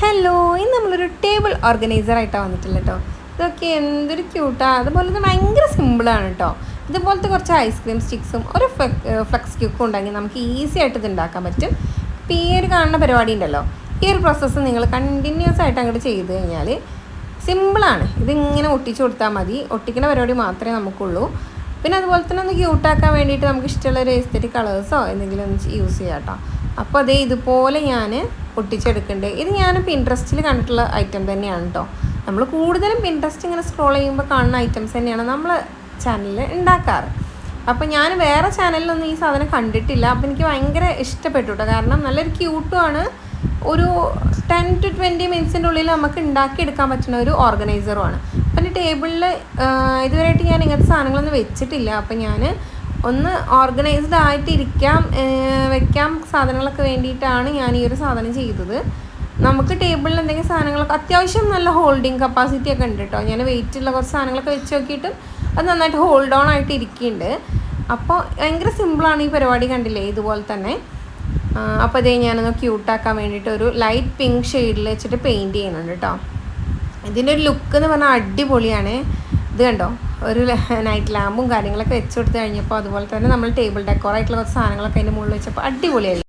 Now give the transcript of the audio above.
Hello, ഇന്ന് നമ്മളൊരു table organiser ആയിട്ടാണ് വന്നിട്ടുള്ളത് കേട്ടോ. ഇതൊക്കെ എന്തൊരു ക്യൂട്ടാണ്. അതുപോലെ തന്നെ ഭയങ്കര സിമ്പിളാണ് കേട്ടോ. ഇതുപോലത്തെ കുറച്ച് ഐസ്ക്രീം സ്റ്റിക്സും ഒരു ഫ്ലെക്സ് ക്യൂക്കും ഉണ്ടെങ്കിൽ നമുക്ക് ഈസി ആയിട്ട് ഇത് ഉണ്ടാക്കാൻ പറ്റും. ഇപ്പോൾ ഈ ഒരു കാണുന്ന പരിപാടി ഉണ്ടല്ലോ, ഈ ഒരു പ്രോസസ്സ് നിങ്ങൾ കണ്ടിന്യൂസ് ആയിട്ട് അങ്ങോട്ട് ചെയ്ത് കഴിഞ്ഞാൽ സിമ്പിളാണ്. ഇതിങ്ങനെ ഒട്ടിച്ച് കൊടുത്താൽ മതി. ഒട്ടിക്കുന്ന പരിപാടി മാത്രമേ നമുക്കുള്ളൂ. പിന്നെ അതുപോലെ തന്നെ ഒന്ന് ക്യൂട്ടാക്കാൻ വേണ്ടിയിട്ട് നമുക്ക് ഇഷ്ടമുള്ള ഒരു എസ്തെറ്റിക് കളേഴ്സോ എന്തെങ്കിലും ഒന്ന് യൂസ് ചെയ്യാം കേട്ടോ. അപ്പോൾ അതേ ഇതുപോലെ ഞാൻ ഒട്ടിച്ചെടുക്കുന്നുണ്ട്. ഇത് ഞാൻ പിൻട്രസ്റ്റിൽ കണ്ടിട്ടുള്ള ഐറ്റം തന്നെയാണ് കേട്ടോ. നമ്മൾ കൂടുതലും പിൻട്രസ്റ്റ് ഇങ്ങനെ സ്ക്രോൾ ചെയ്യുമ്പോൾ കാണുന്ന ഐറ്റംസ് തന്നെയാണ് നമ്മൾ ചാനലിൽ ഉണ്ടാക്കാറ്. അപ്പോൾ ഞാൻ വേറെ ചാനലിലൊന്നും ഈ സാധനം കണ്ടിട്ടില്ല. അപ്പോൾ എനിക്ക് ഭയങ്കര ഇഷ്ടപ്പെട്ടു കേട്ടോ. കാരണം നല്ലൊരു ക്യൂട്ടുമാണ്. ഒരു 10 to 20 മിനിറ്റ്സിൻ്റെ ഉള്ളിൽ നമുക്ക് ഉണ്ടാക്കിയെടുക്കാൻ പറ്റുന്ന ഒരു ഓർഗനൈസറുമാണ്. അപ്പം ടേബിളിൽ ഇതുവരെയായിട്ട് ഞാൻ ഇങ്ങനത്തെ സാധനങ്ങളൊന്നും വെച്ചിട്ടില്ല. അപ്പം ഞാൻ ഒന്ന് ഓർഗനൈസ്ഡ് ആയിട്ടിരിക്കാം വെക്കാം സാധനങ്ങളൊക്കെ വേണ്ടിയിട്ടാണ് ഞാൻ ഈ ഒരു സാധനം ചെയ്തത്. നമുക്ക് ടേബിളിൽ എന്തെങ്കിലും സാധനങ്ങളൊക്കെ അത്യാവശ്യം നല്ല ഹോൾഡിങ് കപ്പാസിറ്റി ഒക്കെ ഉണ്ട് കേട്ടോ. ഞാൻ വെയിറ്റുള്ള കുറച്ച് സാധനങ്ങളൊക്കെ വെച്ച് നോക്കിയിട്ട് അത് നന്നായിട്ട് ഹോൾഡ് ഓൺ ആയിട്ട് ഇരിക്കുന്നുണ്ട്. അപ്പോൾ ഭയങ്കര സിമ്പിളാണ് ഈ പരിപാടി, കണ്ടില്ലേ ഇതുപോലെ തന്നെ. അപ്പോൾ അതേ ഞാനൊന്ന് ക്യൂട്ടാക്കാൻ വേണ്ടിയിട്ട് ഒരു ലൈറ്റ് പിങ്ക് ഷെയ്ഡിൽ വെച്ചിട്ട് പെയിൻറ്റ് ചെയ്യുന്നുണ്ട് കേട്ടോ. ഇതിൻ്റെ ഒരു ലുക്ക് എന്ന് പറഞ്ഞാൽ അടിപൊളിയാണ്. ഇത് കണ്ടോ, ഒരു നൈറ്റ് ലാമ്പും കാര്യങ്ങളൊക്കെ വെച്ച് കൊടുത്ത് കഴിഞ്ഞപ്പോൾ അതുപോലെ തന്നെ നമ്മൾ ടേബിൾ ഡെക്കോറായിട്ടുള്ള കുറച്ച് സാധനങ്ങളൊക്കെ അതിൻ്റെ മുകളിൽ വെച്ചപ്പോൾ അടിപൊളിയായി.